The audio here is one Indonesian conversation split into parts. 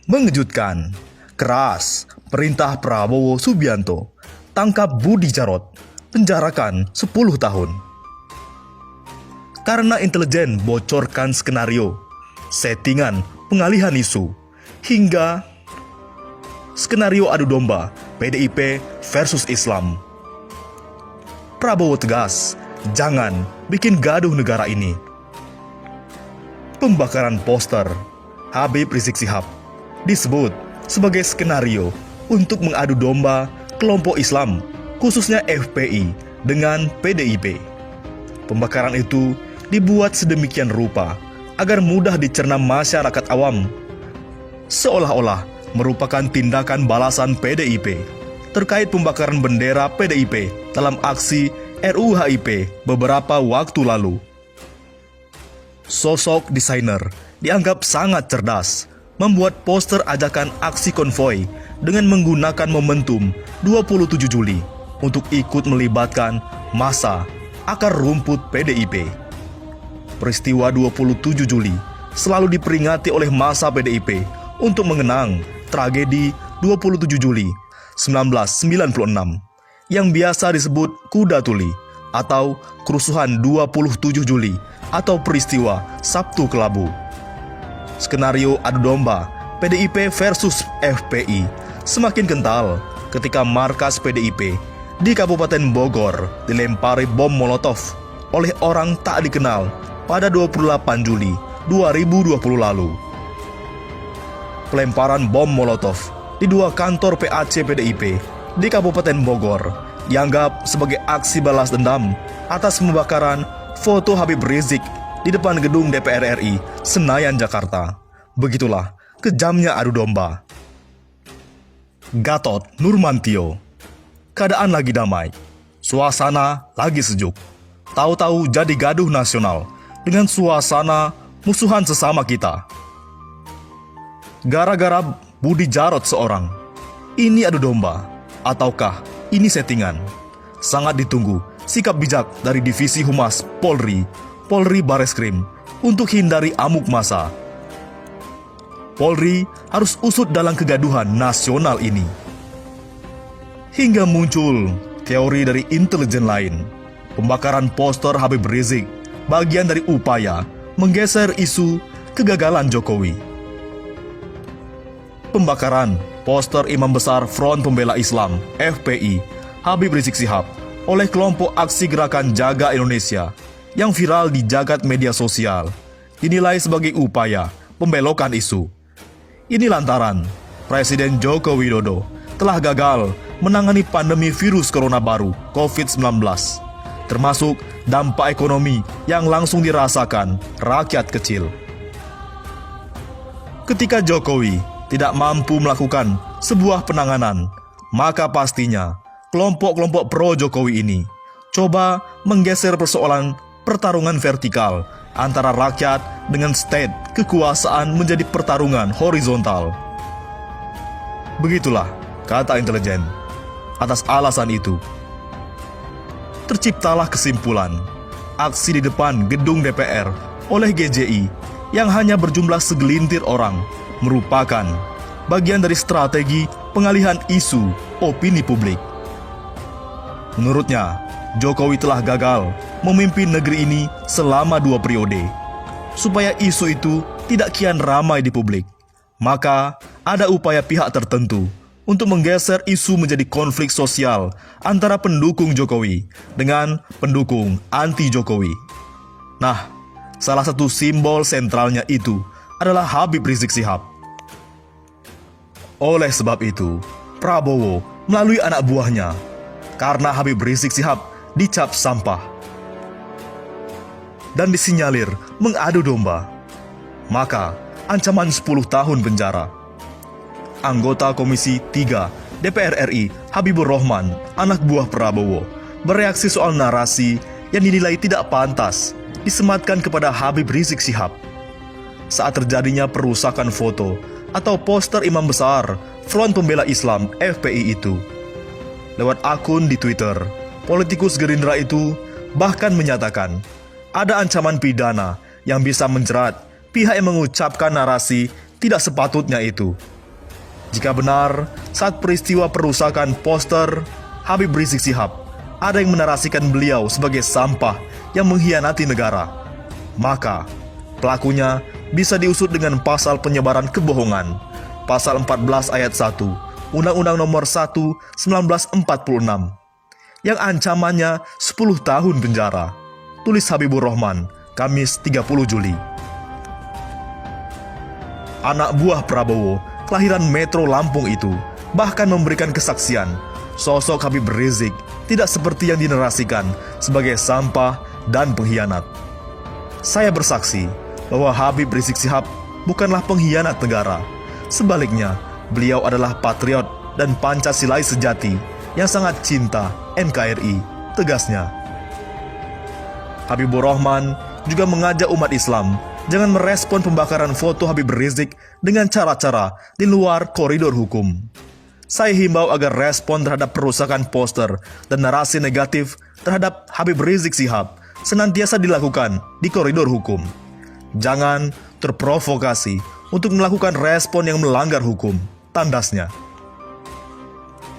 Mengejutkan, keras, perintah Prabowo Subianto, tangkap Budi Jarot, penjarakan 10 tahun. Karena intelijen bocorkan skenario, settingan pengalihan isu, hingga skenario adu domba PDIP versus Islam. Prabowo tegas, jangan bikin gaduh negara ini. Pembakaran poster Habib Rizik Syihab disebut sebagai skenario untuk mengadu domba kelompok Islam, khususnya FPI, dengan PDIP. Pembakaran itu dibuat sedemikian rupa agar mudah dicerna masyarakat awam, seolah-olah merupakan tindakan balasan PDIP terkait pembakaran bendera PDIP dalam aksi RUU HIP beberapa waktu lalu. Sosok desainer dianggap sangat cerdas, membuat poster ajakan aksi konvoi dengan menggunakan momentum 27 Juli untuk ikut melibatkan massa akar rumput PDIP. Peristiwa 27 Juli selalu diperingati oleh massa PDIP untuk mengenang tragedi 27 Juli 1996 yang biasa disebut Kuda Tuli atau kerusuhan 27 Juli atau peristiwa Sabtu Kelabu. Skenario adu domba PDIP versus FPI semakin kental ketika markas PDIP di Kabupaten Bogor dilempari bom Molotov oleh orang tak dikenal pada 28 Juli 2020 lalu. Pelemparan bom Molotov di dua kantor PAC PDIP di Kabupaten Bogor dianggap sebagai aksi balas dendam atas pembakaran foto Habib Rizik di depan gedung DPR RI Senayan, Jakarta. Begitulah kejamnya adu domba. Gatot Nurmantio, keadaan lagi damai, suasana lagi sejuk. Tahu-tahu jadi gaduh nasional dengan suasana musuhan sesama kita. Gara-gara Budi Jarot seorang. Ini adu domba, ataukah ini settingan? Sangat ditunggu sikap bijak dari Divisi Humas Polri Bareskrim untuk hindari amuk massa. Polri harus usut dalam kegaduhan nasional ini. Hingga muncul teori dari intelijen lain, pembakaran poster Habib Rizik bagian dari upaya menggeser isu kegagalan Jokowi. Pembakaran poster Imam Besar Front Pembela Islam FPI Habib Rizik Syihab oleh kelompok aksi gerakan Jaga Indonesia yang viral di jagat media sosial dinilai sebagai upaya pembelokan isu. Ini lantaran Presiden Joko Widodo telah gagal menangani pandemi virus corona baru COVID-19, termasuk dampak ekonomi yang langsung dirasakan rakyat kecil. Ketika Jokowi tidak mampu melakukan sebuah penanganan, maka pastinya kelompok-kelompok pro-Jokowi ini coba menggeser persoalan pertarungan vertikal antara rakyat dengan state kekuasaan menjadi pertarungan horizontal. Begitulah kata intelijen. Atas alasan itu, terciptalah kesimpulan aksi di depan gedung DPR oleh GJI yang hanya berjumlah segelintir orang merupakan bagian dari strategi pengalihan isu opini publik. Menurutnya, Jokowi telah gagal memimpin negeri ini selama 2 periode. Supaya isu itu tidak kian ramai di publik, maka ada upaya pihak tertentu untuk menggeser isu menjadi konflik sosial antara pendukung Jokowi dengan pendukung anti-Jokowi. Nah, salah satu simbol sentralnya itu adalah Habib Rizik Syihab. Oleh sebab itu, Prabowo melalui anak buahnya, karena Habib Rizik Syihab dicap sampah dan disinyalir mengadu domba, maka ancaman 10 tahun penjara. Anggota Komisi 3 DPR RI Habibur Rahman, anak buah Prabowo, bereaksi soal narasi yang dinilai tidak pantas disematkan kepada Habib Rizik Syihab saat terjadinya perusakan foto atau poster Imam Besar Front Pembela Islam FPI itu. Lewat akun di Twitter, politikus Gerindra itu bahkan menyatakan ada ancaman pidana yang bisa menjerat pihak yang mengucapkan narasi tidak sepatutnya itu. Jika benar, saat peristiwa perusakan poster Habib Rizik Syihab, ada yang menarasikan beliau sebagai sampah yang mengkhianati negara, maka pelakunya bisa diusut dengan pasal penyebaran kebohongan, pasal 14 ayat 1, Undang-Undang Nomor 1 1946, yang ancamannya 10 tahun penjara. Tulis Habibur Rahman, Kamis 30 Juli. Anak buah Prabowo, kelahiran Metro Lampung itu, bahkan memberikan kesaksian, sosok Habib Rizik tidak seperti yang dinarasikan sebagai sampah dan pengkhianat. Saya bersaksi bahwa Habib Rizik Syihab bukanlah pengkhianat negara. Sebaliknya, beliau adalah patriot dan Pancasilais sejati yang sangat cinta NKRI, tegasnya. Habibur Rahman juga mengajak umat Islam jangan merespon pembakaran foto Habib Rizik dengan cara-cara di luar koridor hukum. Saya himbau agar respon terhadap perusakan poster dan narasi negatif terhadap Habib Rizik Syihab senantiasa dilakukan di koridor hukum. Jangan terprovokasi untuk melakukan respon yang melanggar hukum, tandasnya.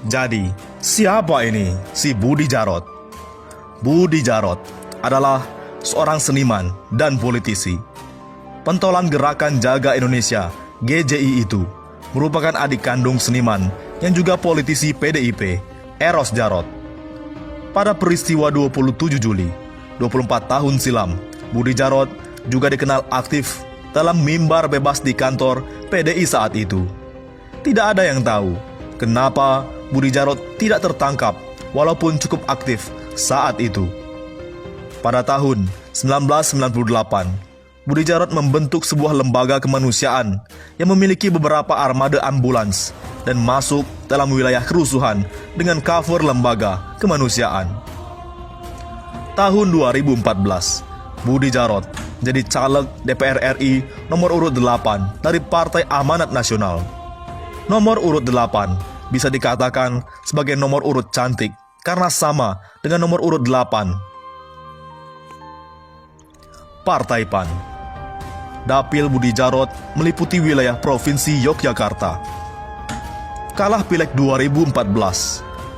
Jadi, siapa ini si Budi Djarot? Budi Djarot adalah seorang seniman dan politisi. Pentolan Gerakan Jaga Indonesia (GJI) itu merupakan adik kandung seniman yang juga politisi PDIP, Eros Djarot. Pada peristiwa 27 Juli, 24 tahun silam, Budi Djarot juga dikenal aktif dalam mimbar bebas di kantor PDI saat itu. Tidak ada yang tahu kenapa Budi Djarot tidak tertangkap walaupun cukup aktif saat itu. Pada tahun 1998, Budi Djarot membentuk sebuah lembaga kemanusiaan yang memiliki beberapa armada ambulans dan masuk dalam wilayah kerusuhan dengan cover lembaga kemanusiaan. Tahun 2014, Budi Djarot jadi caleg DPR RI nomor urut 8 dari Partai Amanat Nasional. Nomor urut 8 bisa dikatakan sebagai nomor urut cantik karena sama dengan nomor urut 8 Partai PAN. Dapil Budi Djarot meliputi wilayah Provinsi Yogyakarta. Kalah Pileg 2014,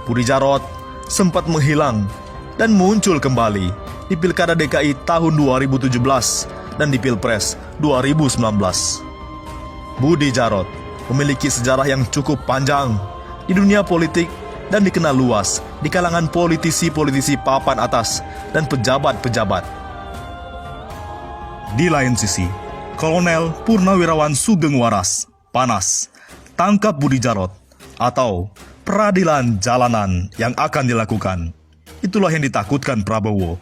Budi Djarot sempat menghilang dan muncul kembali di Pilkada DKI tahun 2017 dan di Pilpres 2019. Budi Djarot memiliki sejarah yang cukup panjang di dunia politik dan dikenal luas di kalangan politisi-politisi papan atas dan pejabat-pejabat. Di lain sisi, Kolonel Purnawirawan Sugeng Waras, PANAS, tangkap Budi Djarot atau peradilan jalanan yang akan dilakukan. Itulah yang ditakutkan Prabowo.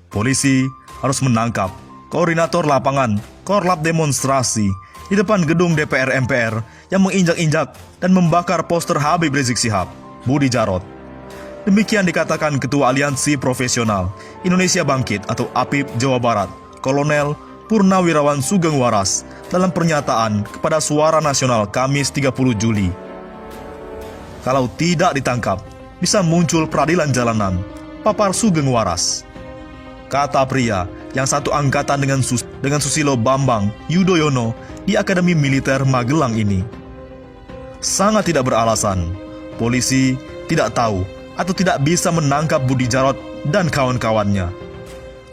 Polisi harus menangkap koordinator lapangan korlap demonstrasi di depan gedung DPR MPR yang menginjak-injak dan membakar poster Habib Rizik Syihab, Budi Djarot. Demikian dikatakan Ketua Aliansi Profesional Indonesia Bangkit atau APIP Jawa Barat, Kolonel Purnawirawan Sugeng Waras dalam pernyataan kepada Suara Nasional Kamis 30 Juli. Kalau tidak ditangkap, bisa muncul peradilan jalanan, papar Sugeng Waras. Kata pria yang satu angkatan dengan Susilo Bambang Yudhoyono di Akademi Militer Magelang ini. Sangat tidak beralasan, polisi tidak tahu atau tidak bisa menangkap Budi Djarot dan kawan-kawannya.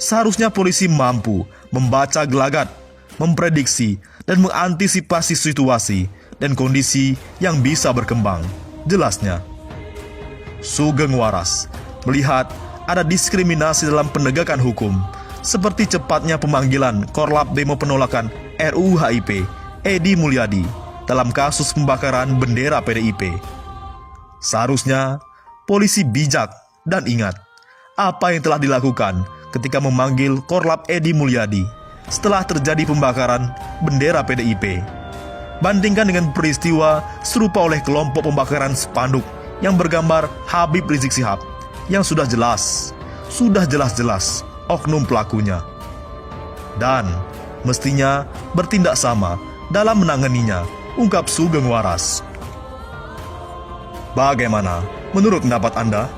Seharusnya polisi mampu membaca gelagat, memprediksi, dan mengantisipasi situasi dan kondisi yang bisa berkembang. Jelasnya, Sugeng Waras melihat ada diskriminasi dalam penegakan hukum, seperti cepatnya pemanggilan korlap demo penolakan RUU HIP, Edi Mulyadi, dalam kasus pembakaran bendera PDIP. Seharusnya polisi bijak dan ingat apa yang telah dilakukan ketika memanggil korlap Edi Mulyadi setelah terjadi pembakaran bendera PDIP. Bandingkan dengan peristiwa serupa oleh kelompok pembakaran spanduk yang bergambar Habib Rizik Syihab yang sudah jelas-jelas oknum pelakunya. Dan mestinya bertindak sama dalam menanganinya, ungkap Sugeng Waras. Bagaimana menurut pendapat Anda?